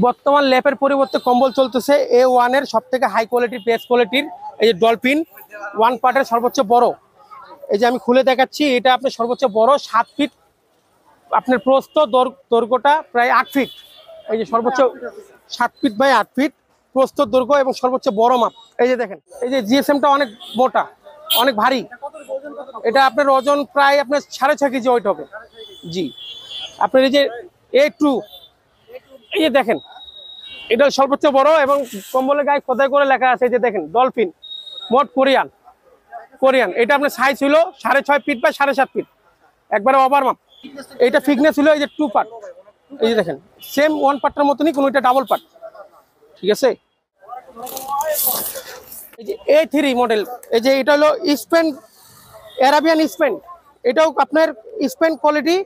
বর্তমান ল্যাপের পরিবর্তে কম্বল চলতেছে A1 এর সব থেকে হাই কোয়ালিটির বেস্ট কোয়ালিটির এই যে ডলফিন ওয়ান পার্টের সর্বোচ্চ বড়। এই যে আমি খুলে দেখাচ্ছি, এটা আপনার সর্বোচ্চ বড় 7 ফিট আপনার প্রস্থ, দৈর্ঘ্যটা প্রায় 8 ফিট। এই যে সর্বোচ্চ 7 ফিট বাই 8 ফিট প্রস্থ দৈর্ঘ্য এবং সর্বোচ্চ বড় মাপ। এই যে দেখেন, এই যে জিএসএমটা অনেক মোটা, অনেক ভারী। এটা আপনার ওজন প্রায় আপনার 6.5 কেজি ওয়েট হবে। জি, আপনার এই যে A2, এই যে দেখেন এটা সর্বোচ্চ বড় এবং কম্বলের গায়ে খোদাই করে লেখা আছে। এই যে দেখেন ডলফিন মোট কোরিয়ান। এটা আপনার সাইজ ছিল 6.5 ফিট বা 7.5 ফিট, একবারে ওভার মাপ। এটা ফিটনেস ছিল এই যে 2 পার্ট। এই যে দেখেন সেম ওয়ান পার্টের মতনই, কোনো এটা ডাবল পার্ট। ঠিক আছে, এই যে A3 মডেল। এই যে এটা হলো স্পেন, অ্যারাবিয়ান স্পেন। এটাও আপনার স্পেন কোয়ালিটি।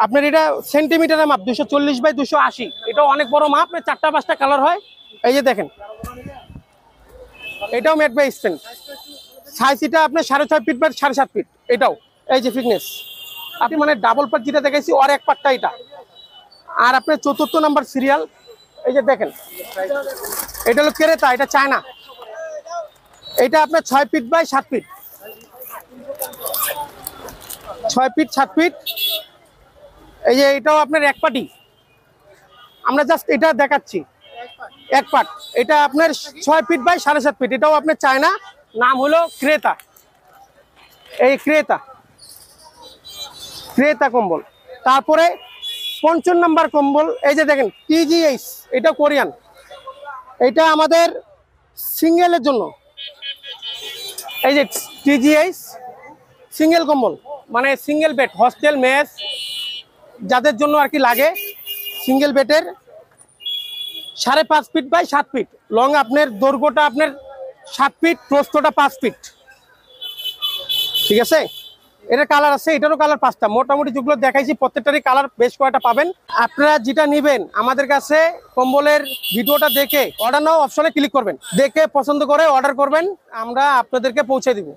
আপনার এটা সেন্টিমিটারের মাপ 240 বাই 280। এটাও অনেক বড় মাপ, 4টা-5টা কালার হয়। এই যে দেখেন এটাও মেড বাই স্পেন। সাইজ এটা আপনার 6.5 ফিট বাই 7.5 ফিট। এটাও এই যে ফিটনেস আপনি মানে ডাবল পার্ট যেটা দেখাইছি ওর এক পার্টটা এটা। আর আপনার 4র্থ নাম্বার সিরিয়াল। এই যে দেখেন এটা হলো ক্রেতা, এটা চায়না। এটা আপনার 6 feet by 7 feet, 6 feet 7 feet. এই যে এটাও আপনার এক পার্টি, আমরা জাস্ট এটা দেখাচ্ছি এক পার্ট। এটা আপনার 6 ফিট বাই 7.5 ফিট। এটাও আপনার চায়না, নাম হলো ক্রেতা। এই ক্রেতা কম্বল। তারপরে 55 নাম্বার কম্বল। এই যে দেখেন TGH, এটা কোরিয়ান। এটা আমাদের সিঙ্গেলের জন্য। এই যে TGH সিঙ্গেল কম্বল, মানে সিঙ্গেল বেড, হস্টেল মেস যাদের জন্য আর কি লাগে। সিঙ্গেল বেডের 5.5 ফিট বাই 7 ফিট লং। আপনার দৈর্ঘ্যটা আপনার 7 ফিট, প্রস্থটা 5 ফিট। ঠিক আছে, এটার কালার আছে, এটারও কালার 5টা। মোটামুটি যেগুলো দেখাইছি প্রত্যেকটারই কালার বেশ কয়েকটা পাবেন। আপনারা যেটা নেবেন আমাদের কাছে কম্বলের ভিডিওটা দেখে অর্ডার নাও অপশনে ক্লিক করবেন, দেখে পছন্দ করে অর্ডার করবেন, আমরা আপনাদেরকে পৌঁছে দিব।